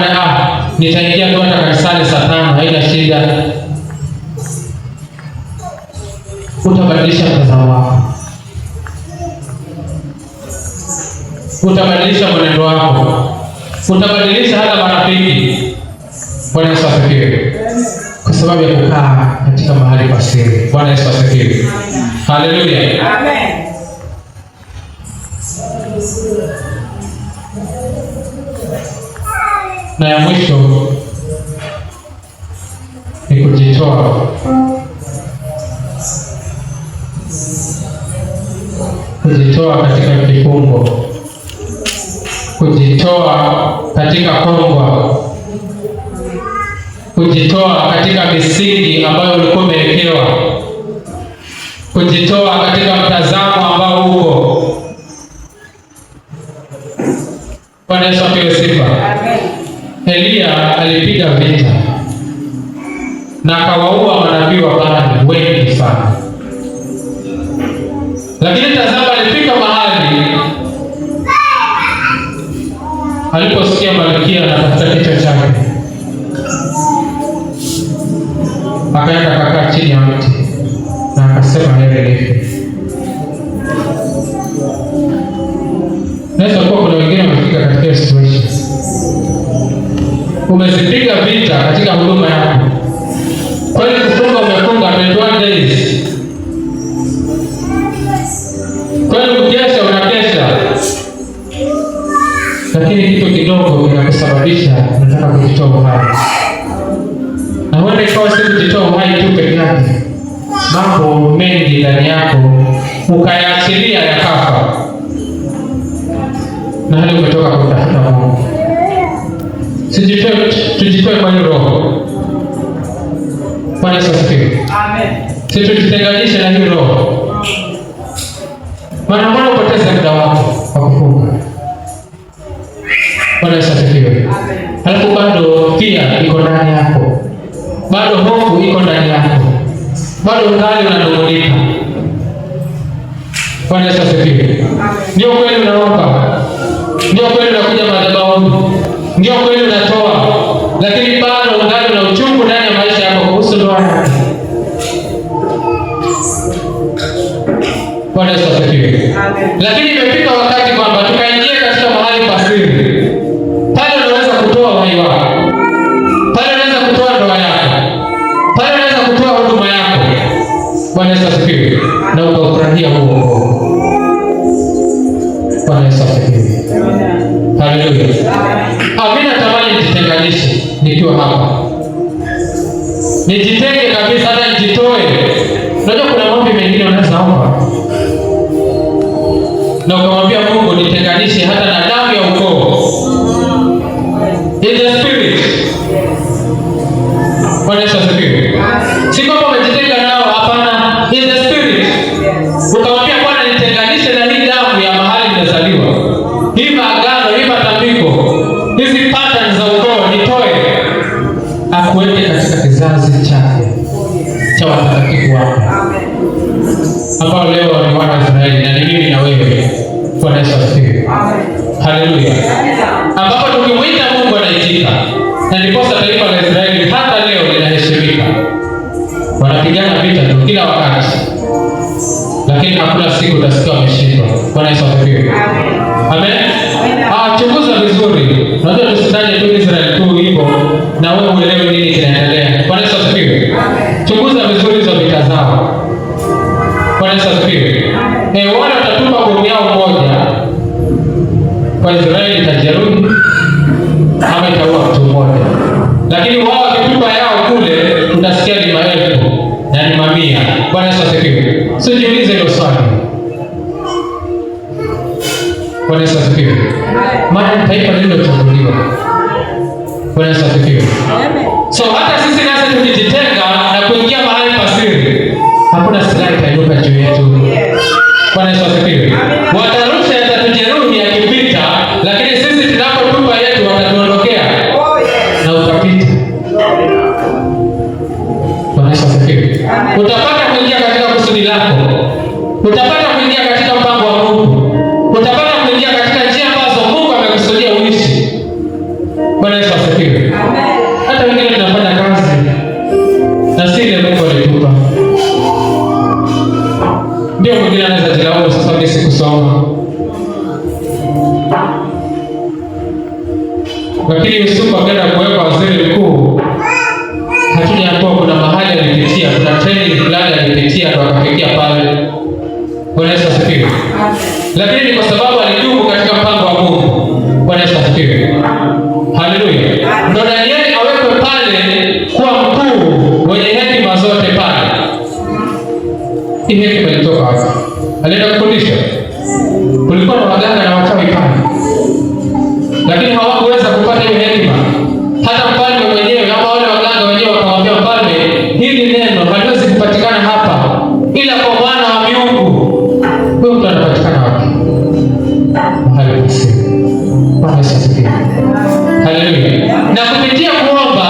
nitaingia tu hata kanisani saa 5, haina shida. Utabadilisha mtazamo wako, utabadilisha mwenendo wako, utabadilisha hata marafiki. Bwana Yesu asifiwe. Kwa sababu ya kukaa katika mahali pa siri. Bwana Yesu asifiwe. Haleluya. Amen. Na ya mwisho ni kujitoa. Kujitoa katika kifungo, kujitoa katika kongwa, kujitoa katika misingi ambayo ulikuwa umewekewa, kujitoa katika mtazamo ambao uko. Bwana Yesu apewe sifa. Elia alipiga vita na akawaua manabii wa Baali wengi sana, lakini tazama, alifika mahali aliposikia malkia anatafuta kichwa chake, akaenda akakaa chini ya mti na akasema heri nife. Naweza kuwa kuna wengine wamefika katika umezipiga vita katika huduma yako. Kweli kufunga umefunga 21 days. Kweli kukesha unakesha. Lakini kitu kidogo kinakusababisha unataka kujitoa uhai. Na huenda ikawa si kujitoa uhai tu peke yake. Mambo mengi ndani yako ukayaachilia yakafa. Na hali umetoka kutafuta Mungu. Tujitoe kwa hiyo roho. Bwana Yesu asifiwe. Amen. Tujitenganishe na hiyo roho. Maana mbona upoteze muda wako wa kufunga? Bwana Yesu asifiwe. Amen. Halafu bado pia iko ndani yako. Bado hofu iko ndani yako. Bado ungali unanung'unika. Bwana Yesu asifiwe. Ndio kweli unaomba. Ndio kweli unakuja madhabahuni. Ndio kweli unatoa. Lakini bado ungali na uchungu ndani ya maisha yako kuhusu ndoa yako. Bwana Yesu asifiwe. Lakini imefika wakati kwamba tukaingia katika mahali pa siri. Pale unaweza kutoa uhai wako. Pale unaweza kutoa ndoa yako. Pale unaweza kutoa huduma yako. Bwana Yesu asifiwe. Na ukafurahia huo. Bwana Yesu asifiwe. Haleluya. Amina. Tamani nijitenganishe nikiwa hapa. Nijitenge kabisa, hata nijitoe. Unajua kuna mambo mengine unaweza omba na ukamwambia Mungu nitenganishe hata na damu ya ukoo. In the spirit. Bwana Yesu asifiwe. Si kwamba umejitenga nao, hapana. In the spirit. Ukamwambia Bwana nitenganishe na hii damu ya mahali nimezaliwa. Hii maagano, hii matambiko, hizi patterns za ukoo nitoe. Akuweke katika kizazi chake cha watakatifu wake. Ambao leo ni wana wa Israeli na ni mimi na wewe. Bwana Yesu asifiwe. Haleluya. Ambapo tukimwita Mungu anaitika. Na ndiposa taifa la Israeli hata leo linaheshimika. Wanapigana vita tu kila wakati. Lakini hakuna siku utasikia wameshindwa. Bwana Yesu asifiwe. Amen. Chunguza vizuri. Unajua tusitaje tu Israeli tu hivyo na wewe uelewe nini kinaendelea. Bwana Yesu asifiwe. Chunguza vizuri hizo vita zao. Bwana Yesu asifiwe. Wale watatupa bomu yao moja kwa Israeli itajeruhi ama itaua mtu mmoja. Lakini wao wakitupa yao kule utasikia ni maelfu na ni mamia. Bwana Yesu asifiwe. Sijiulize hilo swali. Bwana Yesu asifiwe. Maana taifa lililochaguliwa. Bwana Yesu asifiwe. So hata sisi nasi tukijitenga na kuingia mahali pa siri, hakuna silaha itainuka juu yetu. Bwana Yesu asifiwe. Watarusha yatatujeruhi yakipita, lakini sisi tunapotupa yetu watatuondokea na utapita. Bwana Yesu asifiwe. Utapata kuingia katika kusudi lako. Utapata kuingia katika mpango wa Mungu. Utapata kuingia katika njia ambazo Mungu amekusudia uishi. Bwana Yesu asifiwe. Hata wengine tunafanya kazi na si ile Mungu alitupa. Ndio mwingine anaweza jilaumu, sasa mimi sikusoma. Lakini Yusufu akaenda kuweka waziri mkuu. Hatujaambiwa kuna mahali alipitia, kuna training fulani alipitia ndo akafikia pale. Bwana Yesu asifiwe. Lakini kwa sababu alidumu katika mpango wa Mungu. Bwana Yesu asifiwe. Haleluya. Ndo Danieli awekwe pale kuwa mkuu mwenye hekima zote pale. Hii hekima ilitoka wapi? Alienda kufundisha. Kulikuwa na waganga na wachawi pale. Lakini hawakuweza kupata hiyo hekima. Hata mfalme mwenyewe ama wale waganga wenyewe wakamwambia mfalme, hili neno haliwezi kupatikana hapa ila kwa Bwana wa miungu. Huyo mtu anapatikana wapi? Mahali pa siri. Bwana Yesu asifiwe. Haleluya. Na kupitia kuomba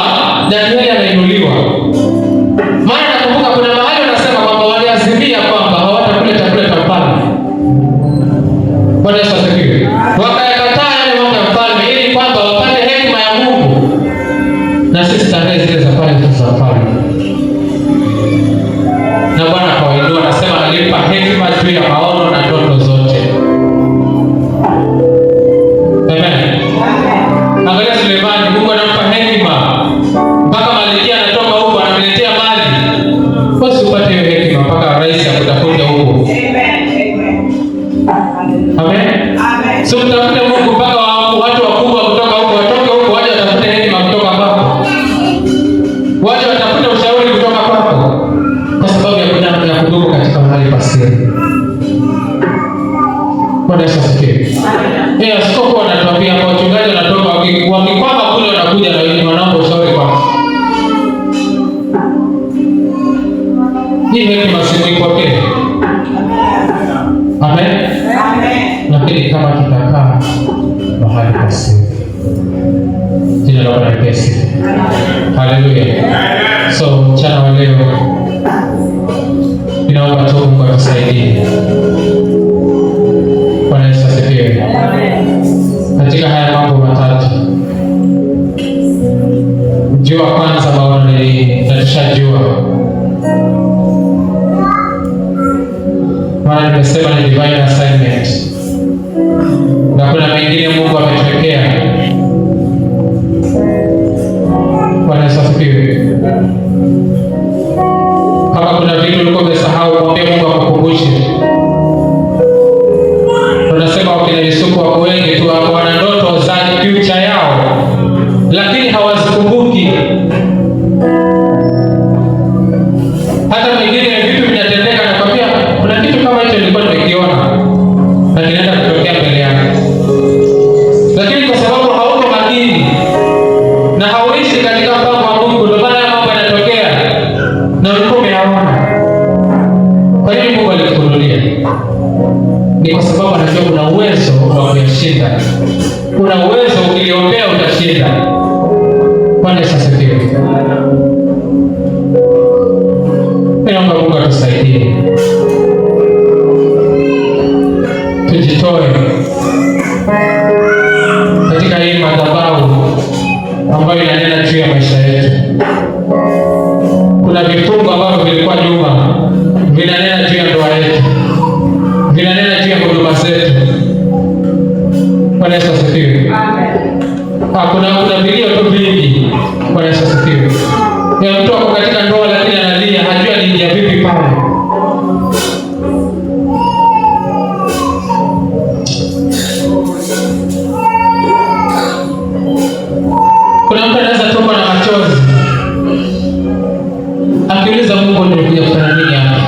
Danieli anainuliwa. Maana nakumbuka kuna mahali wanasema kwamba waliazimia kwamba hawatakula chakula cha mfalme. Bwana Yesu asifiwe. Wakayakataa yale mambo ya mfalme ili kwamba wapate hekima ya Mungu. Na sisi tarehe zile za pale za mfalme. Na Bwana akawainua, anasema alimpa hekima juu ya maono na ndoto zote. Amen. Angalia Sulemani, Mungu anampa hekima Sio mtafute Mungu mpaka watu wakubwa kutoka huko watoke huko waje watafute hekima kutoka kwako. Waje watafute ushauri kutoka kwako kwa sababu ya kudumu katika mahali pa siri. Bwana Yesu asifiwe. Askofu anatuambia kwa wachungaji wanatoka wakikwama kule wanakuja na wengine wanaomba ushauri kwako. Hii hekima simwipokee. Amen. Amen. Lakini kama tutakaa mahali pa siri, jina la Bwana lipewe sifa. Haleluya. So mchana wa leo ninaomba tu Mungu atusaidie. Bwana Yesu asifiwe. Katika haya mambo matatu, jua kwanza maono na tushajua, maana nimesema ni divine assignment, na kuna mengine Mungu ametuwekea. Bwana Yesu asifiwe. Kama kuna vitu ulikuwa umesahau, mwambie Mungu akukumbushe. Tunasema wakina Yusufu wako wengi tu wana ndoto za future yao, lakini hawazikumbuki. Hata mengine vitu vinatendeka na kwambia kuna kitu kama hicho nilikuwa nimekiona na kinaenda kutokea mbele yako, lakini kwa sababu hauko makini na hauishi katika mpango wa Mungu, ndio maana mambo yanatokea na ulikuwa umeyaona. Kwa hiyo Mungu alikufunulia ni kwa sababu anajua una uwezo wa kuyashinda. Una uwezo, ukiliombea utashinda. Bwana Yesu asifiwe. Naomba Mungu atusaidie. Tujitoe katika hii madhabahu ambayo inanena juu ya maisha yetu. Kuna vifungo ambavyo vilikuwa nyuma vinanena juu ya ndoa yetu, vinanena juu ya huduma zetu. Bwana Yesu asifiwe. Kuna vilio tu vingi. Bwana Yesu asifiwe. Mtu ako katika ndoa lakini analia, hajui aliingia vipi pale. Kuna mtu anaweza toka na machozi akiuliza Mungu nilikuja kufanya nini hapa?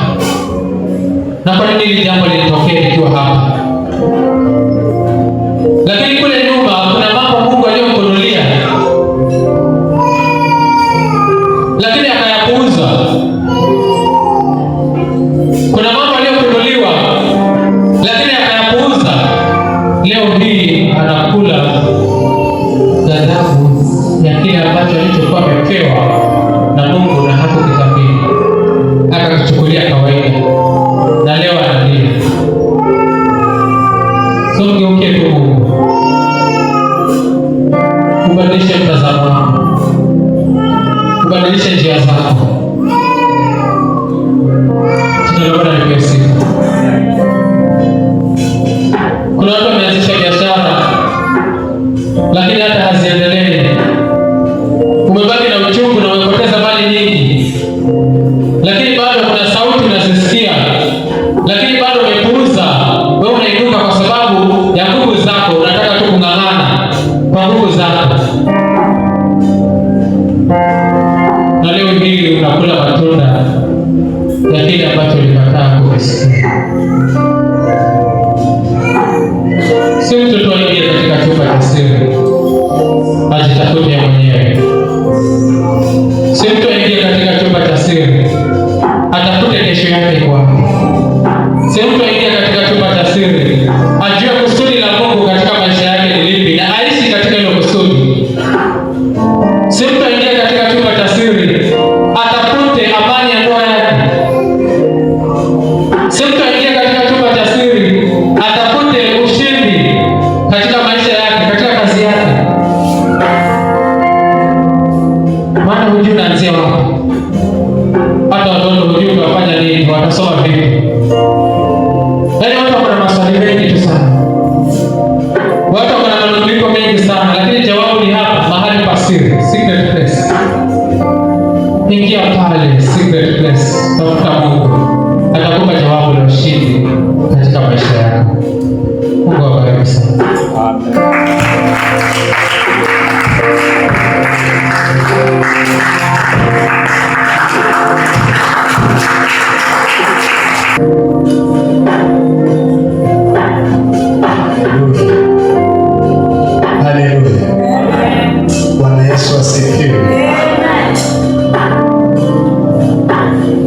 Na kwa nini hili jambo lilitokea nikiwa hapa? Lakini kule nyuma kuna mambo Mungu aliyomfunulia, lakini akayapuuza. Kuna mambo aliyofunuliwa lakini akayapuuza. Leo hii anakula ghadhabu ya kile ambacho alichokuwa amepewa na Mungu na hakukithamini, akakichukulia kawaida, na leo analia. So ngeuke tu Mungu, ubadilishe mtazamo wako, ubadilishe njia zako. Jina la Bwana lipewe sifa. Kuna watu wameanzisha biashara lakini hata haziendelee. Umebaki na uchungu na umepoteza mali nyingi, lakini bado kuna sauti unazisikia, lakini bado umepuuza. Wewe unainuka kwa sababu ya nguvu zako, unataka tu kung'ang'ana kwa nguvu zako, na leo hii unakula matunda ya kile ambacho ulikataa. Mungu. Haleluya. Bwana Yesu asifiwe.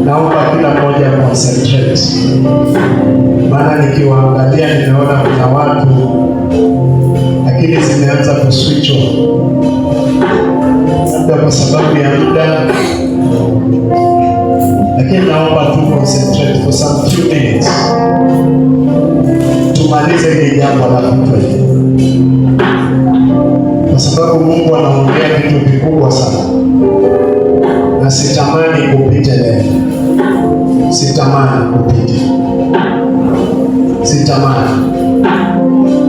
Naomba kila mmoja concentrate. Maana nikiwaangalia ninaona kuna watu akili zimeanza kuswitch off. Labda kwa sababu ya muda. Lakini naomba tu concentrate for some few minutes. Tumalize hili jambo la kutosha. Kwa sababu Mungu anaongea vitu vikubwa sana. Na sitamani kupita leo. Sitamani kupita. Sitamani.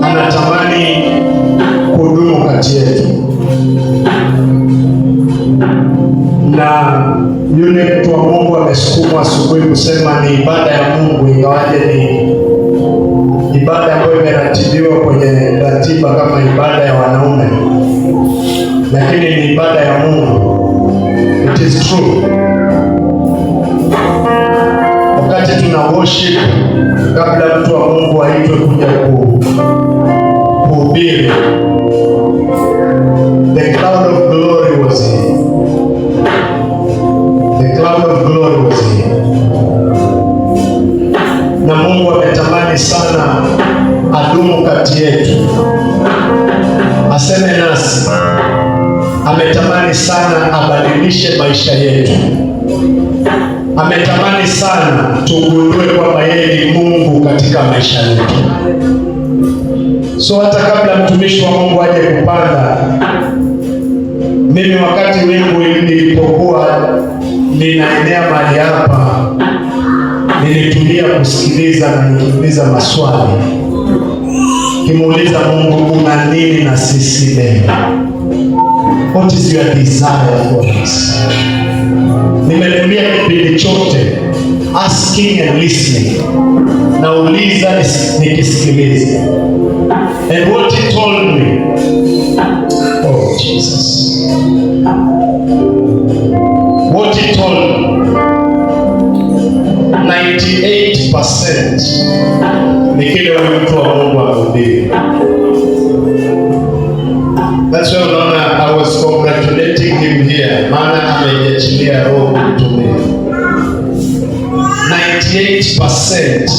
Anatamani kudumu kati yetu. Na yule mtu wa Mungu amesukumwa asubuhi kusema ni ibada ya Mungu, ingawaje ni ibada ambayo imeratibiwa kwenye ratiba kama ibada ya wanaume, lakini ni ibada ya Mungu. It is true. Wakati tuna worship, kabla mtu wa Mungu aitwe kuja kuhubiri, the cloud of glory was here. The cloud of glory was here. Na Mungu ametamani sana adumu kati yetu, aseme nasi. Ametamani sana abadilishe maisha yetu. Ametamani sana tugundue kwamba yeye ni Mungu katika maisha yetu. So hata kabla mtumishi wa Mungu aje kupanda, mimi wakati wingu nilipokuwa ninaenea mahali hapa, nilitulia kusikiliza na nikiuliza maswali. Kimuuliza Mungu, una nini na sisi leo? What is your desire for us? Nimetulia kipindi chote, asking and listening. Nauliza nikisikiliza. And what he told me, oh Jesus, what he told me, 98% ni kile mtu wa Mungu amehubiri. That's why unaona I was congratulating him here. Maana amejiachilia roho kutumia. 98%.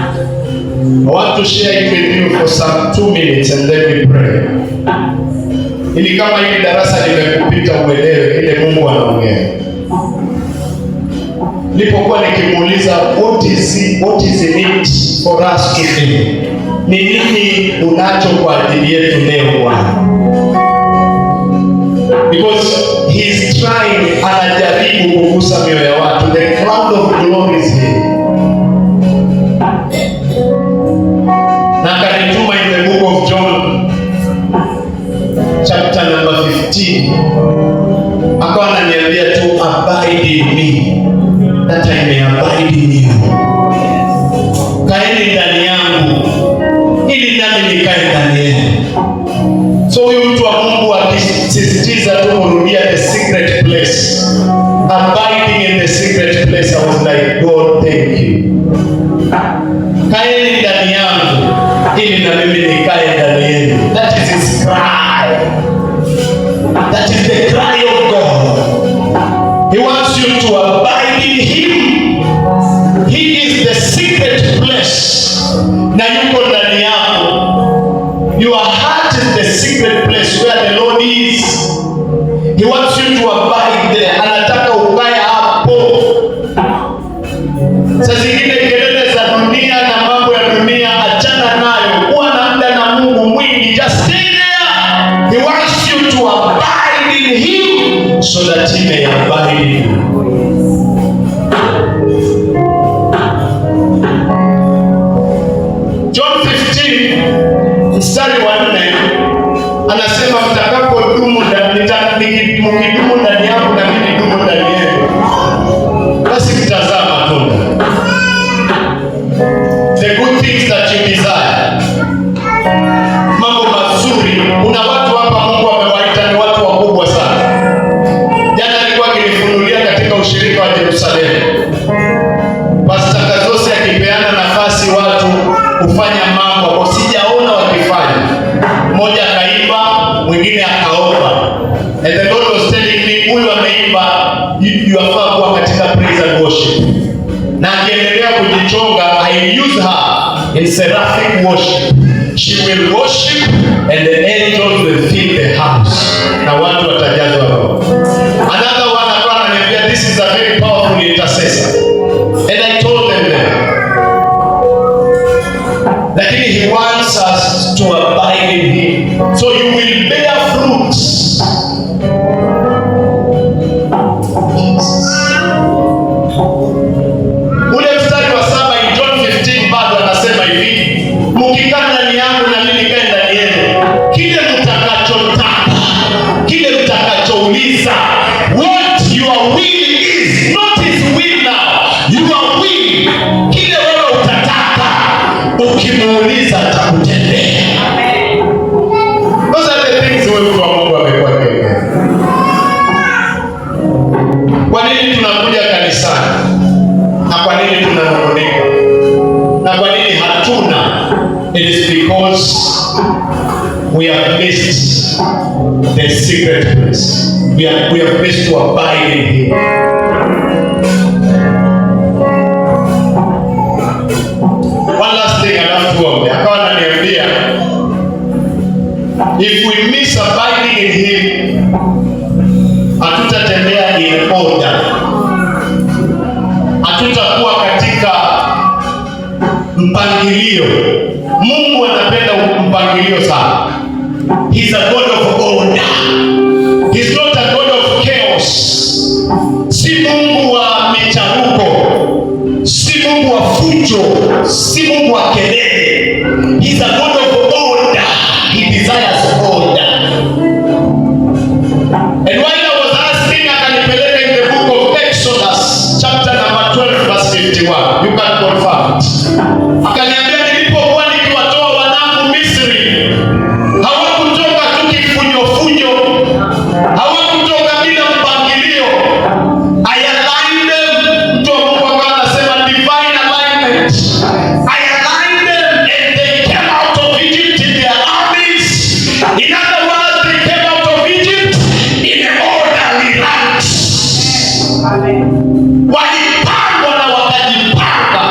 I want to share it with you for some 2 minutes and then we pray. Ili kama hili darasa limekupita uelewe ile Mungu anaongea. Nilipokuwa nikimuuliza what is in it for us to do? Ni nini unacho kwa ajili yetu leo Bwana? Because he is trying, anajaribu kugusa mioyo ya watu. The cloud of glory is here. Na kanituma in the book of John chapter number 15. Akawa ananiambia tu abide in me that I may abide in you. Kaeni ndani yangu ili nami nikae ndani yenu. So huyu mtu wa Mungu akisisitiza tu kurudia the secret place. Abiding in the secret place. I was like, God, thank you. Kaeni ndani yangu ili na mimi nikae ndani yenu. That is his cry. That is the cry of God. He wants you to abide in him. He is the secret place. Na yuko ndani yako. Your heart is the secret place where the Lord is. He wants you to abide there. Anataka ukae hapo. Sasa zingine kelele za dunia na mambo ya dunia achana nayo. Kuwa na muda na Mungu mwingi. Just stay there. He wants you to abide in him so that he may abide in you. John 15 mstari wa 4 anasema mtakapodumu ndani yangu na mimi nidumu ndani yenu, basi mtazaa matunda. The kufanya mambo ambayo sijaona wakifanya. Mmoja akaimba, mwingine akaomba. And the Lord was telling me, huyu ameimba, yafaa kuwa katika praise and worship. Na akiendelea kujichonga, I use her in seraphic worship. She will worship and the angels will fill the house. Na watu watajazwa roho. Another one akawa ananiambia, this is a very powerful intercessor. And I told them that. Lakini he wants us to abide in him. So you will bear fruits. Ule mstari wa 7 in John 15 bado anasema hivi, mkikaa ndani yangu na mimi nikae ndani yenu, kile mtakachotaka, kile mtakachouliza, what your will is, not his will now, your will, kile wewe utataka, ukimuuliza atakutendea. Those are the things wewe kwa Mungu amekuwa kwenye. Kwa nini tunakuja kanisani? Na kwa nini tunanung'unika? Na kwa nini hatuna? It is because we have missed the secret place. We have missed to abide in him. One last thing alafu tuombe. Akawa ananiambia, if we miss abiding in him, hatutatembea in order. Hatutakuwa katika mpangilio. Mungu anapenda mpangilio sana. He's a God of order. He's not a God of chaos. Si Mungu wa micharuko. Si Mungu wa fujo. Si Mungu wa kelele. He's a God of order. He desires order. And while I was asking, akanipeleka in the book of Exodus, chapter number 12, verse 51. You can confirm it. Akaniambia nilipokuwa nikiwatoa wanangu Misri, hawakutoka tu kifunyofunyo, hawakutoka bila mpangilio. I aligned them. Mtu wa Mungu akawa anasema divine alignment. I aligned them and they came out of Egypt in their armies. In other words, they came out of Egypt in an orderly ranks. Walipangwa na wakajipanga.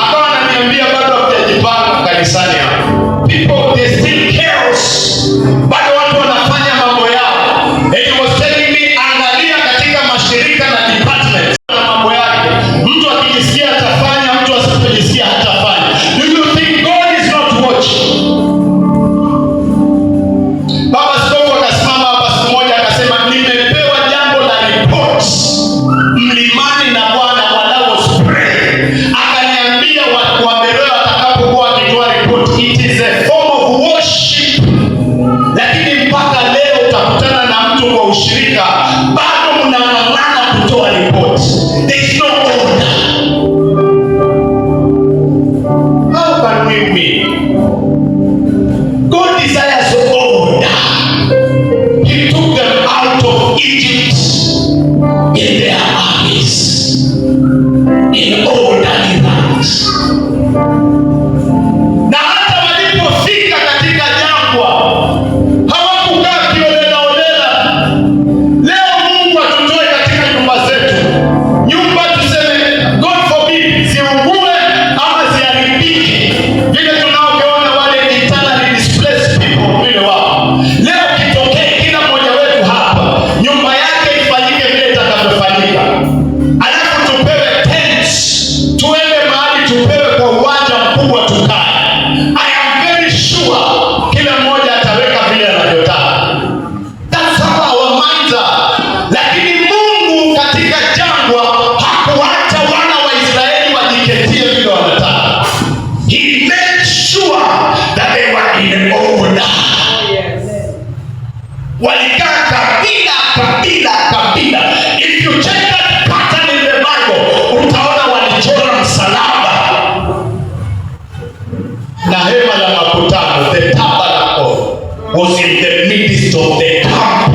Akawa ananiambia bado hawajajipanga kanisani hapo. People, they still chaos. Bado watu wanafanya mambo yao. And he was telling me, angalia katika mashirika na departments na mambo yake. Mtu akijisikia atafanya, mtu asipojisikia hatafanya. Do you think God is not watching? Baba Askofu akasimama hapa siku moja akasema, nimepewa jambo la report mlimani na Bwana wanaospray. Akaniambia Waberoya watakapokuwa wakitoa report, it is a form of worship. Lakini mpaka leo utakutana na mtu kwa ushirika, bado mnang'ang'ana kutoa report. There is no order. How can we win? God desires order. He took them out of Egypt in their armies, in orderly ranks. Na hata walipofika katika jangwa, hawakukaa kiolela-olela. Leo Mungu atutoe katika nyumba zetu. Nyumba tuseme, God forbid, ziungue ama ziharibike. Vile tunaoona wale internally displaced people vile wao. Leo kitokee kila mmoja wetu hapa, nyumba yake ifanyike vile itakavyofanyika. Alafu tupewe tents, tuende mahali tupewe kwa uwanja mkubwa tukae. I am very sure kila mmoja ataweka vile anavyotaka. That's how our minds are. Lakini Mungu katika jangwa hakuacha wana wa Israeli wajiketie vile wanataka. He made sure that they were in order. Walikaa kabila. If you check that pattern in the Bible, utaona walichora msalaba na hema la makutano. The tabernacle was in the midst of the camp.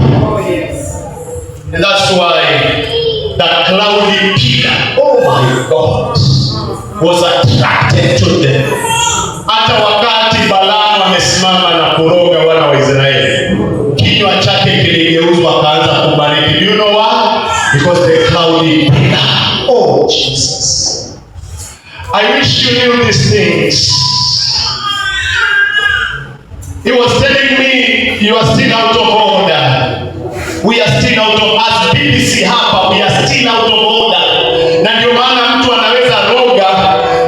And that's why that cloudy pillar, oh my God, was attracted to them. Hata wakati Balaamu amesimama na kuroga wana wa Israeli, kinywa chake kiligeuzwa akaanza kubariki. Do you know why? Because the cloudy pillar. Oh Jesus. I wish you knew these things. He was telling me you are still out of order. We are still out of, as BBC hapa, we are still out of order. Na ndio maana mtu anaweza roga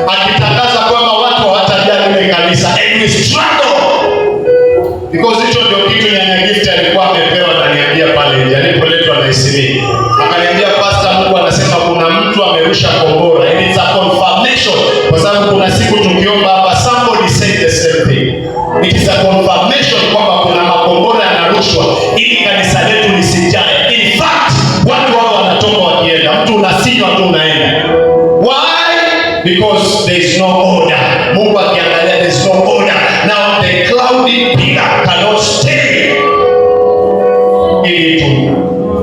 akitangaza kwamba watu hawatajali ile kanisa, and we struggle. Because hicho ndio kitu Nyanya Gift alikuwa amepewa na niambia pale nje alipoletwa na Isimi. Akaniambia pastor, Mungu anasema kuna mtu amerusha kombora. And it's a confirmation. Kwa sababu kuna siku tukiomba hapa somebody said the same thing. It is a confirmation kwamba kuna makombora yanarushwa ili kanisa letu lisijae. In fact, watu wao wanatoka wakienda. Mtu unasinywa tu unaenda. Why? Because there is no order. Mungu akiangalia there is no order. Now the cloudy pillar cannot stay in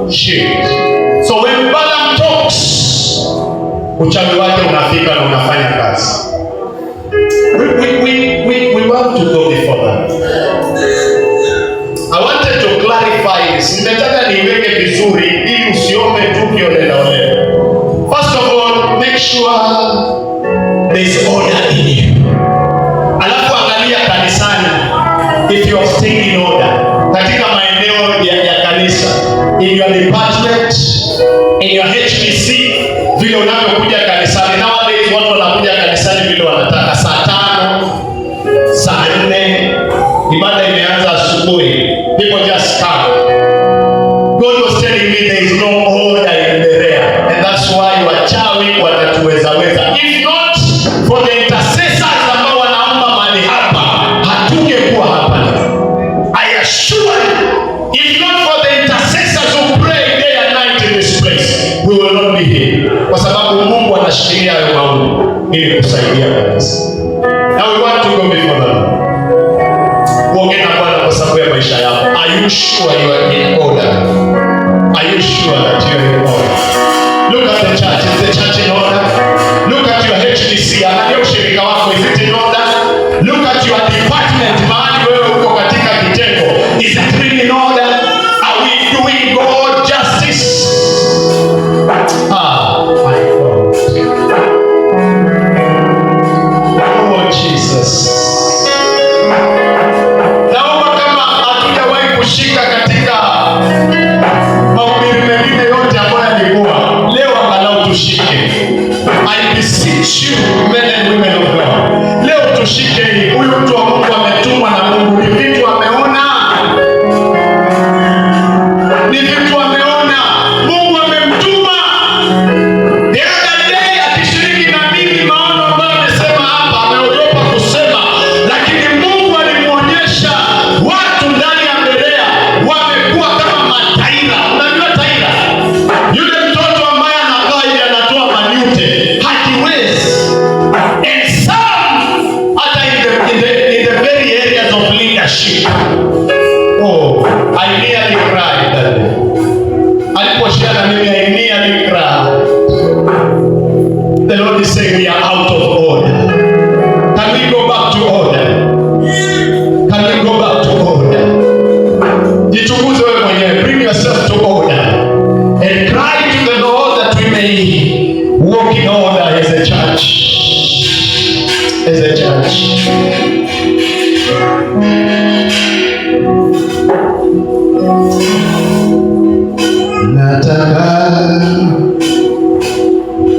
it shift. So when Balaam talks, uchawi wake unafika na unafanya kazi. We want to go before that. I wanted to clarify this. Nimetaka niweke vizuri ili usiombe tu kiolela olela. First of all, make sure there is order in you. Alafu angalia kanisani, if you are staying in order. Katika maeneo ya kanisa, in your department, in your HPC, vile unavyokuja kanisani. Nowadays watu wanakuja kanisani vile wanataka, saa 5, saa 4, ibada imeanza asubuhi. People just come. God was telling me there is no order in Berea, and that's why wachawi watatuweza. If not for the intercessors ambao wanaomba mahali hapa, hatungekuwa hapa. I assure you, if not for the intercessors who pray day and night in this place, we will not be here. Kwa sababu Mungu anashikilia hayo maombi ili kusaidia kanisa. Now we want to go before them. Uongee na Bwana kwa sababu ya maisha yako. Are you sure you are in order? Are you sure that you are in order? Look at the church. Is the church in order? Look at your HDC. Angalia ushirika wako. Is it in order? Look at your department. Mahali wewe uko katika kitengo. Is it really in order? Are we doing God justice? My God. Oh Jesus. Naomba kama hatujawahi kushika katika mahubiri mengine yote ambayo yalikuwa, leo angalau tushike. I beseech you, men and women of God. Leo tushike hii. Huyu mtu wa Mungu ametumwa na Mungu. Ni vitu ameona. Ni vitu ameona. Mungu amemtuma. The other day akishiriki na mimi maono ambayo amesema hapa, ameogopa kusema, lakini Mungu alimuonyesha watu ndani ya Berea wamekuwa kama mataira. Unajua taira? Yule mtoto ambaye anakaa hivi anatoa manyute, hajiwezi. And some hata in the very areas of leadership. Oh, I nearly cried that day. Aliposhare na mimi, I nearly cried. The Lord is saying we are out of order. Can we go back to order? Can we go back to order? Jichunguze wewe mwenyewe. Bring yourself to order. And cry to the Lord that we may walk in order as a church. As a church. Nataka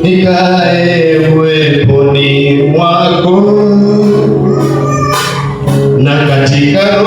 nikae uweponi mwako na katika